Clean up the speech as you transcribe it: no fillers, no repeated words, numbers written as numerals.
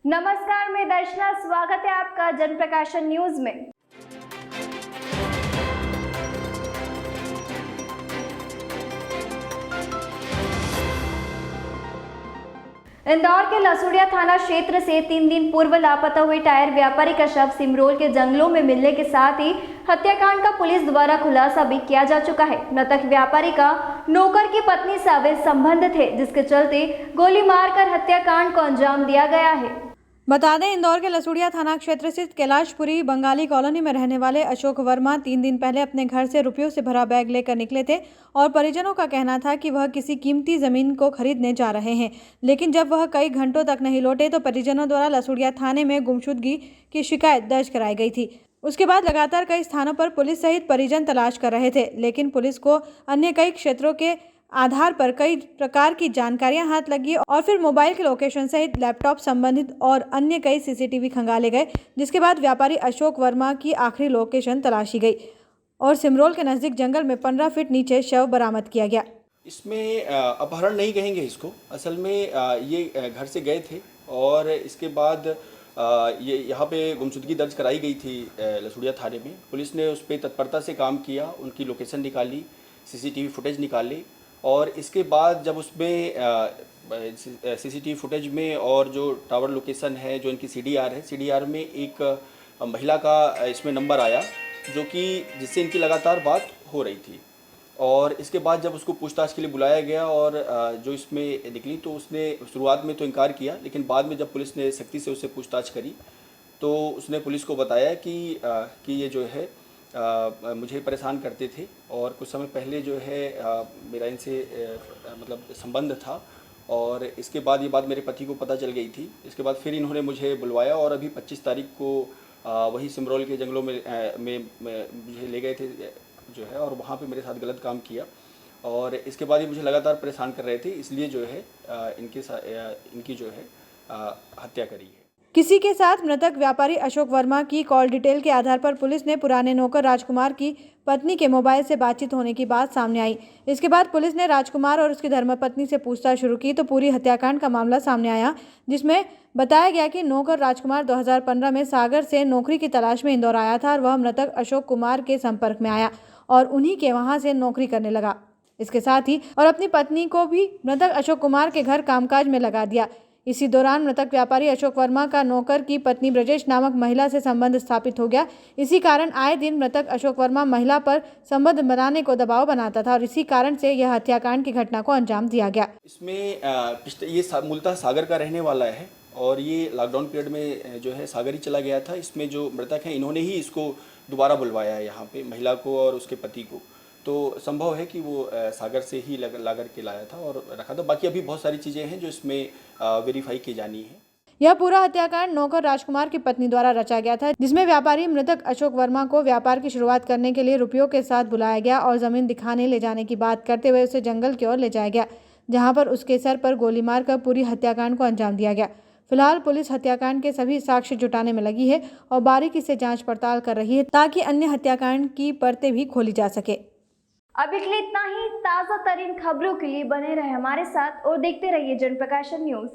नमस्कार, मैं दर्शना, स्वागत है आपका जनप्रकाशन न्यूज में। इंदौर के लसुड़िया थाना क्षेत्र से 3 दिन पूर्व लापता हुए टायर व्यापारी का शव सिमरोल के जंगलों में मिलने के साथ ही हत्याकांड का पुलिस द्वारा खुलासा भी किया जा चुका है। मृतक व्यापारी का नौकर की पत्नी से अवैध संबंध थे, जिसके चलते गोली मारकर हत्याकांड को अंजाम दिया गया है। बता दें, इंदौर के लसुड़िया थाना क्षेत्र स्थित कैलाशपुरी बंगाली कॉलोनी में रहने वाले अशोक वर्मा 3 दिन पहले अपने घर से रुपयों से भरा बैग लेकर निकले थे और परिजनों का कहना था कि वह किसी कीमती जमीन को खरीदने जा रहे हैं। लेकिन जब वह कई घंटों तक नहीं लौटे तो परिजनों द्वारा लसुड़िया थाने में गुमशुदगी की शिकायत दर्ज कराई गई थी। उसके बाद लगातार कई स्थानों पर पुलिस सहित परिजन तलाश कर रहे थे, लेकिन पुलिस को अन्य कई क्षेत्रों के आधार पर कई प्रकार की जानकारियां हाथ लगी और फिर मोबाइल के लोकेशन सहित लैपटॉप संबंधित और अन्य कई सीसीटीवी खंगाले गए, जिसके बाद व्यापारी अशोक वर्मा की आखिरी लोकेशन तलाशी गई और सिमरोल के नज़दीक जंगल में 15 फीट नीचे शव बरामद किया गया। इसमें अपहरण नहीं कहेंगे इसको, असल में ये घर से गए थे और इसके बाद ये यहाँ पे गुमशुदगी दर्ज कराई गई थी लसुड़िया थाने में। पुलिस ने उस पर तत्परता से काम किया, उनकी लोकेशन निकाली, सीसीटीवी फुटेज निकाली और इसके बाद जब उसमें सीसीटीवी फुटेज में और जो टावर लोकेशन है, जो इनकी सीडीआर है, सीडीआर में एक महिला का इसमें नंबर आया जो कि जिससे इनकी लगातार बात हो रही थी। और इसके बाद जब उसको पूछताछ के लिए बुलाया गया और जो इसमें निकली तो उसने शुरुआत में तो इनकार किया, लेकिन बाद में जब पुलिस ने सख्ती से उससे पूछताछ करी तो उसने पुलिस को बताया कि ये जो है मुझे परेशान करते थे और कुछ समय पहले जो है मेरा इनसे मतलब संबंध था और इसके बाद ये बात मेरे पति को पता चल गई थी। इसके बाद फिर इन्होंने मुझे बुलवाया और अभी 25 तारीख को वही सिमरोल के जंगलों में मुझे ले गए थे जो है, और वहाँ पे मेरे साथ गलत काम किया और इसके बाद ये मुझे लगातार परेशान कर रहे थे, इसलिए जो है इनकी जो है हत्या करी है। किसी के साथ मृतक व्यापारी अशोक वर्मा की कॉल डिटेल के आधार पर पुलिस ने पुराने नौकर राजकुमार की पत्नी के मोबाइल से बातचीत होने की बात सामने आई। इसके बाद पुलिस ने राजकुमार और उसकी धर्मपत्नी से पूछताछ शुरू की तो पूरी हत्याकांड का मामला सामने आया, जिसमें बताया गया कि नौकर राजकुमार 2015 में सागर से नौकरी की तलाश में इंदौर आया था और वह मृतक अशोक कुमार के संपर्क में आया और उन्हीं के वहां से नौकरी करने लगा। इसके साथ ही और अपनी पत्नी को भी मृतक अशोक कुमार के घर कामकाज में लगा दिया। इसी दौरान मृतक व्यापारी अशोक वर्मा का नौकर की पत्नी ब्रजेश नामक महिला से संबंध स्थापित हो गया। इसी कारण आए दिन मृतक अशोक वर्मा महिला पर संबंध बनाने को दबाव बनाता था और इसी कारण से यह हत्याकांड की घटना को अंजाम दिया गया। इसमें ये मूलतः सागर का रहने वाला है और ये लॉकडाउन पीरियड में जो है सागर ही चला गया था। इसमें जो मृतक है इन्होंने ही इसको दोबारा बुलवाया है यहाँ पे, महिला को और उसके पति को। तो संभव है कि वो सागर से ही ला कर लाया था और रखा था। बाकी अभी बहुत सारी चीज़ें हैं जो इसमें वेरीफाई की जानी है। यह पूरा हत्याकांड नौकर राजकुमार की पत्नी द्वारा रचा गया था, जिसमें व्यापारी मृतक अशोक वर्मा को व्यापार की शुरुआत करने के लिए रुपयों के साथ बुलाया गया और जमीन दिखाने ले जाने की बात करते हुए उसे जंगल की ओर ले जाया गया, जहां पर उसके सर पर गोली मारकर पूरी हत्याकांड को अंजाम दिया गया। फिलहाल पुलिस हत्याकांड के सभी साक्ष्य जुटाने में लगी है और बारीकी से जांच पड़ताल कर रही है ताकि अन्य हत्याकांड की परतें भी खोली जा सके। अभी के लिए इतना ही। ताज़ा तरीन खबरों के लिए बने रहे हमारे साथ और देखते रहिए जनप्रकाशन न्यूज।